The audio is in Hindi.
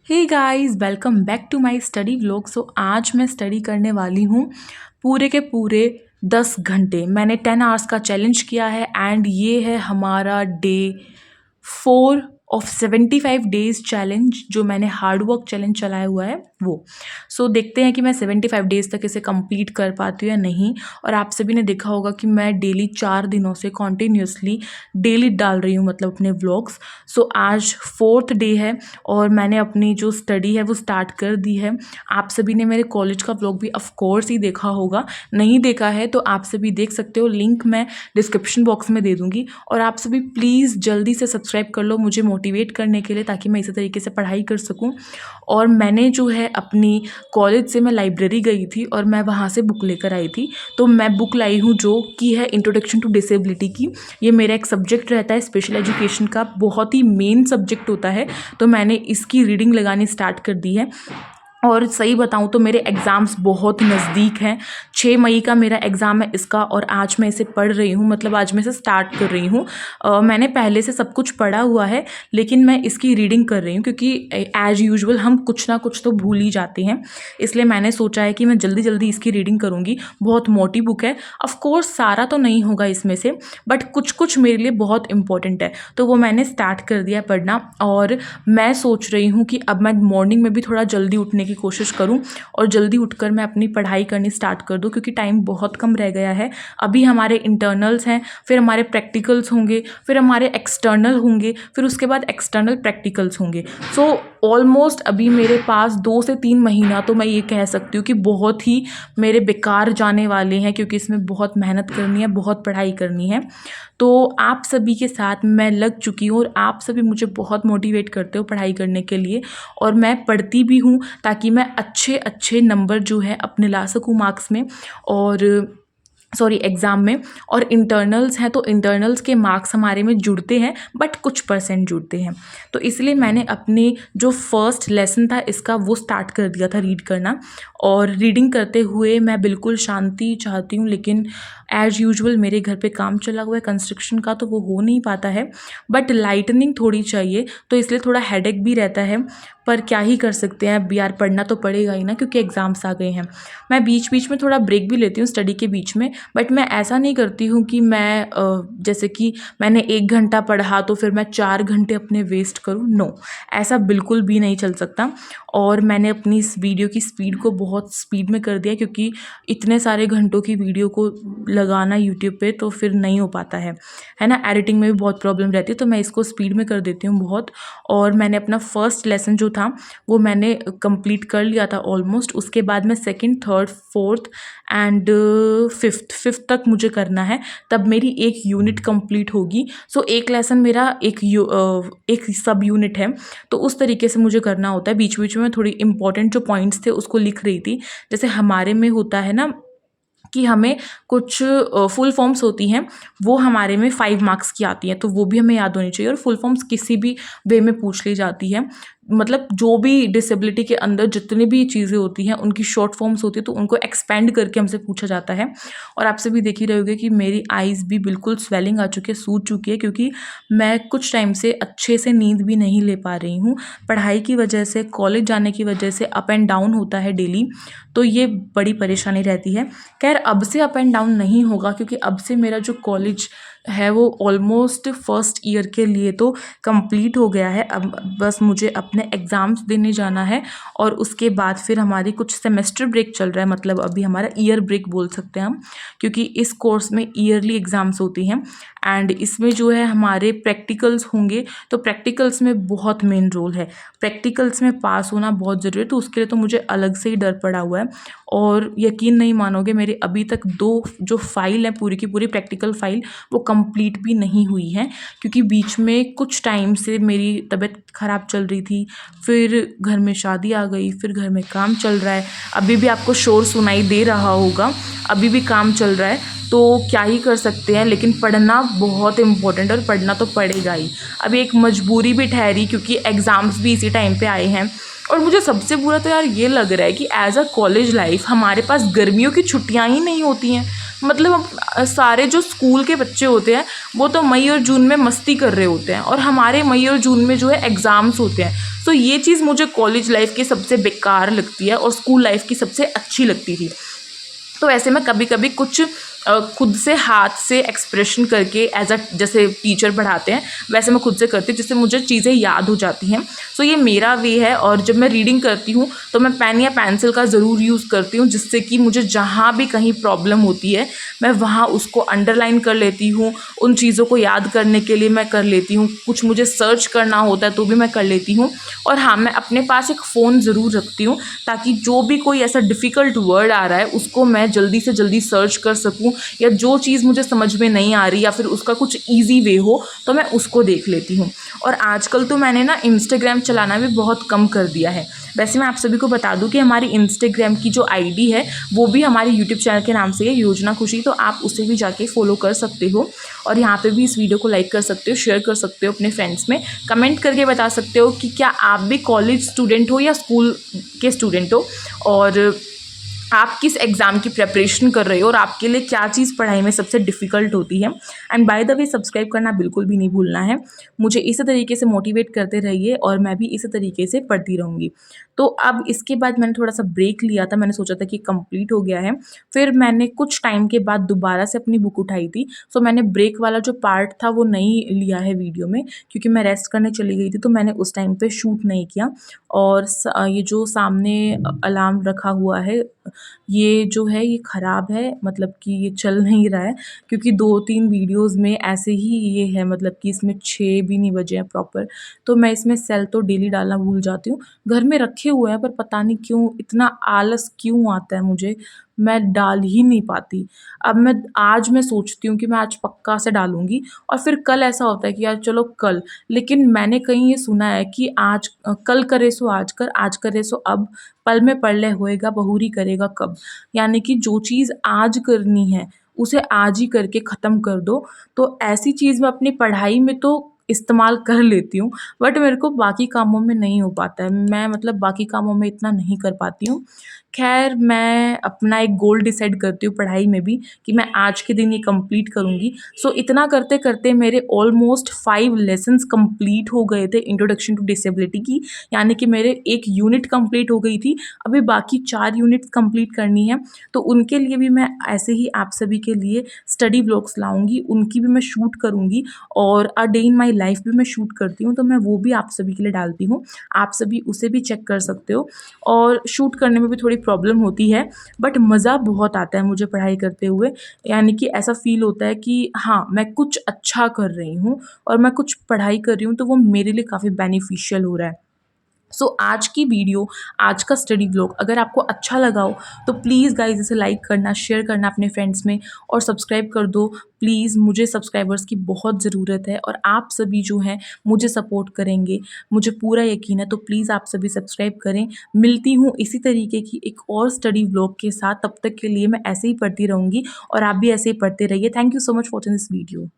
Hey guys, welcome back to my study vlog. So आज मैं स्टडी करने वाली हूँ पूरे के पूरे 10 घंटे। मैंने 10 आवर्स का चैलेंज किया है एंड ये है हमारा डे 4 ऑफ 75 डेज चैलेंज, जो मैंने हार्ड वर्क चैलेंज चलाया हुआ है वो। सो देखते हैं कि मैं 75 डेज तक इसे कंप्लीट कर पाती हूँ या नहीं। और आप सभी ने देखा होगा कि मैं डेली 4 दिनों से कॉन्टिन्यूसली डेली डाल रही हूँ, मतलब अपने व्लॉग्स। सो आज 4th डे है और मैंने अपनी जो स्टडी है वो स्टार्ट कर दी है। आप सभी ने मेरे कॉलेज का व्लॉग भी ऑफ कोर्स ही देखा होगा, नहीं देखा है तो आप सभी देख सकते हो, लिंक मैं डिस्क्रिप्शन बॉक्स में दे दूँगी। और आप सभी प्लीज़ जल्दी से सब्सक्राइब कर लो मुझे मोटिवेट करने के लिए, ताकि मैं इसी तरीके से पढ़ाई कर सकूँ। और मैंने जो है अपनी कॉलेज से मैं लाइब्रेरी गई थी और मैं वहाँ से बुक लेकर आई थी। तो मैं बुक लाई हूँ जो कि है इंट्रोडक्शन टू डिसेबिलिटी की। ये मेरा एक सब्जेक्ट रहता है स्पेशल एजुकेशन का, बहुत ही मेन सब्जेक्ट होता है। तो मैंने इसकी रीडिंग लगानी स्टार्ट कर दी है। और सही बताऊं तो मेरे एग्ज़ाम्स बहुत नज़दीक हैं। 6 मई का मेरा एग्ज़ाम है इसका, और आज मैं इसे पढ़ रही हूँ, मतलब आज मैं इसे स्टार्ट कर रही हूँ। मैंने पहले से सब कुछ पढ़ा हुआ है, लेकिन मैं इसकी रीडिंग कर रही हूँ क्योंकि एज़ यूजुअल हम कुछ ना कुछ तो भूल ही जाते हैं। इसलिए मैंने सोचा है कि मैं जल्दी जल्दी इसकी रीडिंग करूँगी। बहुत मोटी बुक है, ऑफ कोर्स सारा तो नहीं होगा इसमें से, बट कुछ कुछ मेरे लिए बहुत इंपॉर्टेंट है, तो वो मैंने स्टार्ट कर दिया पढ़ना। और मैं सोच रही हूँ कि अब मैं मॉर्निंग में भी थोड़ा जल्दी उठने की कोशिश करूं और जल्दी उठकर मैं अपनी पढ़ाई करनी स्टार्ट कर दूं, क्योंकि टाइम बहुत कम रह गया है। अभी हमारे इंटरनल्स हैं, फिर हमारे प्रैक्टिकल्स होंगे, फिर हमारे एक्सटर्नल होंगे, फिर उसके बाद एक्सटर्नल प्रैक्टिकल्स होंगे। सो ऑलमोस्ट अभी मेरे पास 2 से 3 महीना तो मैं ये कह सकती हूँ कि बहुत ही मेरे बेकार जाने वाले हैं, क्योंकि इसमें बहुत मेहनत करनी है, बहुत पढ़ाई करनी है। तो आप सभी के साथ मैं लग चुकी हूँ और आप सभी मुझे बहुत मोटिवेट करते हो पढ़ाई करने के लिए, और मैं पढ़ती भी हूँ ताकि मैं अच्छे अच्छे नंबर जो है अपने ला सकूँ मार्क्स में, और सॉरी एग्ज़ाम में। और इंटरनल्स हैं तो इंटरनल्स के मार्क्स हमारे में जुड़ते हैं, बट कुछ परसेंट जुड़ते हैं। तो इसलिए मैंने अपने जो फर्स्ट लेसन था इसका वो स्टार्ट कर दिया था रीड करना। और रीडिंग करते हुए मैं बिल्कुल शांति चाहती हूँ, लेकिन एज़ यूजुअल मेरे घर पे काम चला हुआ है कंस्ट्रक्शन का, तो वो हो नहीं पाता है। बट लाइटनिंग थोड़ी चाहिए, तो इसलिए थोड़ा हेडेक भी रहता है। पर क्या ही कर सकते हैं, अब यार पढ़ना तो पड़ेगा ही ना, क्योंकि एग्ज़ाम्स आ गए हैं। मैं बीच बीच में थोड़ा ब्रेक भी लेती हूँ स्टडी के बीच में, बट मैं ऐसा नहीं करती हूँ कि मैं जैसे कि मैंने 1 घंटा पढ़ा तो फिर मैं 4 घंटे अपने वेस्ट करूँ। नो, ऐसा बिल्कुल भी नहीं चल सकता। और मैंने अपनी इस वीडियो की स्पीड को बहुत स्पीड में कर दिया, क्योंकि इतने सारे घंटों की वीडियो को लगाना यूट्यूब पे तो फिर नहीं हो पाता है ना। एडिटिंग में भी बहुत प्रॉब्लम रहती है, तो मैं इसको स्पीड में कर देती हूँ बहुत। और मैंने अपना फर्स्ट लेसन जो था वो मैंने कंप्लीट कर लिया था ऑलमोस्ट। उसके बाद मैं second, third, fourth and fifth तक मुझे करना है, तब मेरी एक यूनिट कंप्लीट होगी। सो एक लेसन मेरा एक सब यूनिट है, तो उस तरीके से मुझे करना होता है। बीच बीच में थोड़ी इंपॉर्टेंट जो पॉइंट्स थे उसको लिख रही थी। जैसे हमारे में होता है ना कि हमें कुछ फुल फॉर्म्स होती हैं, वो हमारे में 5 मार्क्स की आती हैं, तो वो भी हमें याद होनी चाहिए। और फुल फॉर्म्स किसी भी वे में पूछ ली जाती है, मतलब जो भी डिसेबिलिटी के अंदर जितनी भी चीज़ें होती हैं उनकी शॉर्ट फॉर्म्स होती है, तो उनको एक्सपेंड करके हमसे पूछा जाता है। और आप सभी देख ही रहे होगे कि मेरी आइज़ भी बिल्कुल स्वेलिंग आ चुकी है, सूज चुकी है, क्योंकि मैं कुछ टाइम से अच्छे से नींद भी नहीं ले पा रही हूँ। पढ़ाई की वजह से, कॉलेज जाने की वजह से अप एंड डाउन होता है डेली, तो ये बड़ी परेशानी रहती है। खैर अब से अप एंड डाउन नहीं होगा, क्योंकि अब से मेरा जो कॉलेज है वो ऑलमोस्ट फर्स्ट ईयर के लिए तो कंप्लीट हो गया है। अब बस मुझे अपने एग्ज़ाम्स देने जाना है, और उसके बाद फिर हमारी कुछ सेमेस्टर ब्रेक चल रहा है, मतलब अभी हमारा ईयर ब्रेक बोल सकते हैं हम, क्योंकि इस कोर्स में ईयरली एग्ज़ाम्स होती हैं। एंड इसमें जो है हमारे प्रैक्टिकल्स होंगे, तो प्रैक्टिकल्स में बहुत मेन रोल है। प्रैक्टिकल्स में पास होना बहुत ज़रूरी है, तो उसके लिए तो मुझे अलग से ही डर पड़ा हुआ है। और यकीन नहीं मानोगे, मेरे अभी तक 2 जो फाइल है पूरी की पूरी प्रैक्टिकल फाइल, वो कंप्लीट भी नहीं हुई है, क्योंकि बीच में कुछ टाइम से मेरी तबीयत ख़राब चल रही थी, फिर घर में शादी आ गई, फिर घर में काम चल रहा है। अभी भी आपको शोर सुनाई दे रहा होगा, अभी भी काम चल रहा है, तो क्या ही कर सकते हैं। लेकिन पढ़ना बहुत इम्पोर्टेंट और पढ़ना तो पड़ेगा ही। अभी एक मजबूरी भी ठहरी क्योंकि एग्ज़ाम्स भी इसी टाइम पे आए हैं। और मुझे सबसे बुरा तो यार ये लग रहा है कि एज़ अ कॉलेज लाइफ हमारे पास गर्मियों की छुट्टियां ही नहीं होती हैं। मतलब हम सारे जो स्कूल के बच्चे होते हैं वो तो मई और जून में मस्ती कर रहे होते हैं और हमारे मई और जून में जो है एग्ज़ाम्स होते हैं। तो ये चीज़ मुझे कॉलेज लाइफ की सबसे बेकार लगती है और स्कूल लाइफ की सबसे अच्छी लगती थी। तो ऐसे में कभी कभी कुछ खुद से हाथ से एक्सप्रेशन करके एज अ जैसे टीचर पढ़ाते हैं वैसे मैं खुद से करती हूँ जिससे मुझे चीज़ें याद हो जाती हैं। सो ये मेरा वे है। और जब मैं रीडिंग करती हूँ तो मैं पेन या पेंसिल का ज़रूर यूज़ करती हूँ जिससे कि मुझे जहाँ भी कहीं प्रॉब्लम होती है मैं वहाँ उसको अंडरलाइन कर लेती हूँ। उन चीज़ों को याद करने के लिए मैं कर लेती हूँ। कुछ मुझे सर्च करना होता है तो भी मैं कर लेती हूँ। और हाँ, मैं अपने पास एक फ़ोन ज़रूर रखती हूँ ताकि जो भी कोई ऐसा डिफ़िकल्ट वर्ड आ रहा है उसको मैं जल्दी से जल्दी सर्च कर सकूँ, या जो चीज़ मुझे समझ में नहीं आ रही या फिर उसका कुछ ईज़ी वे हो तो मैं उसको देख लेती हूँ। और आजकल तो मैंने ना इंस्टाग्राम चलाना भी बहुत कम कर दिया है। वैसे मैं आप सभी को बता दूं कि हमारी इंस्टाग्राम की जो आईडी है वो भी हमारे यूट्यूब चैनल के नाम से है, योजना खुशी। तो आप उसे भी जाके फॉलो कर सकते हो और यहाँ पे भी इस वीडियो को लाइक कर सकते हो, शेयर कर सकते हो अपने फ्रेंड्स में, कमेंट करके बता सकते हो कि क्या आप भी कॉलेज स्टूडेंट हो या स्कूल के स्टूडेंट हो, और आप किस एग्ज़ाम की प्रिपरेशन कर रहे हो और आपके लिए क्या चीज़ पढ़ाई में सबसे डिफ़िकल्ट होती है। And by the way subscribe करना बिल्कुल भी नहीं भूलना है। मुझे इसी तरीके से मोटिवेट करते रहिए और मैं भी इसी तरीके से पढ़ती रहूँगी। तो अब इसके बाद मैंने थोड़ा सा ब्रेक लिया था, मैंने सोचा था कि कंप्लीट हो गया है। फिर मैंने कुछ टाइम के बाद दोबारा से अपनी बुक उठाई थी। सो मैंने ब्रेक वाला जो पार्ट था वो नहीं लिया है वीडियो में क्योंकि मैं रेस्ट करने चली गई थी, तो मैंने उस टाइम पे शूट नहीं किया। और ये जो सामने अलार्म रखा हुआ है ये जो है ये ख़राब है, मतलब कि ये चल नहीं रहा है क्योंकि 2-3 वीडियोज़ में ऐसे ही ये है, मतलब कि इसमें 6 भी नहीं बजे हैं प्रॉपर। तो मैं इसमें सेल तो डेली डालना भूल जाती हूँ। घर में रखे हुए हैं पर पता नहीं क्यों इतना आलस क्यों आता है मुझे, मैं डाल ही नहीं पाती। अब मैं सोचती हूँ कि मैं आज पक्का से डालूँगी और फिर कल ऐसा होता है कि यार चलो कल। लेकिन मैंने कहीं ये सुना है कि कल करे सो आज कर, आज करे सो अब, पल में पढ़ ले होएगा बहुरी करेगा कब। यानी कि जो चीज़ आज करनी है उसे आज ही करके ख़त्म कर दो। तो ऐसी चीज़ मैं अपनी पढ़ाई में तो इस्तेमाल कर लेती हूँ बट मेरे को बाकी कामों में नहीं हो पाता है। मैं मतलब बाकी कामों में इतना नहीं कर पाती हूँ। ख़ैर मैं अपना एक गोल डिसाइड करती हूँ पढ़ाई में भी कि मैं आज के दिन ये कंप्लीट करूँगी। सो इतना करते-करते मेरे ऑलमोस्ट 5 लेसन्स कंप्लीट हो गए थे इंट्रोडक्शन टू डिसेबिलिटी की। यानी कि मेरे 1 यूनिट कंप्लीट हो गई थी। अभी बाकी 4 यूनिट्स कंप्लीट करनी है। तो उनके लिए भी मैं ऐसे ही आप सभी के लिए स्टडी व्लॉग्स लाऊँगी, उनकी भी मैं शूट करूँगी और a day in my life भी मैं शूट करती हूँ, तो मैं वो भी आप सभी के लिए डालती हूँ। आप सभी उसे भी चेक कर सकते हो। और शूट करने में भी थोड़ी प्रॉब्लम होती है बट मज़ा बहुत आता है मुझे पढ़ाई करते हुए। यानी कि ऐसा फ़ील होता है कि हाँ, मैं कुछ अच्छा कर रही हूँ और मैं कुछ पढ़ाई कर रही हूँ तो वो मेरे लिए काफ़ी बेनिफिशियल हो रहा है। सो आज की वीडियो, आज का स्टडी व्लॉग अगर आपको अच्छा लगा हो तो प्लीज़ गाइज़ इसे लाइक करना, शेयर करना अपने फ्रेंड्स में और सब्सक्राइब कर दो। प्लीज़, मुझे सब्सक्राइबर्स की बहुत ज़रूरत है और आप सभी जो हैं मुझे सपोर्ट करेंगे, मुझे पूरा यकीन है। तो प्लीज़ आप सभी सब्सक्राइब करें। मिलती हूँ इसी तरीके की एक और स्टडी व्लॉग के साथ, तब तक के लिए मैं ऐसे ही पढ़ती रहूँगी और आप भी ऐसे ही पढ़ते रहिए। Thank you so much for watching this video.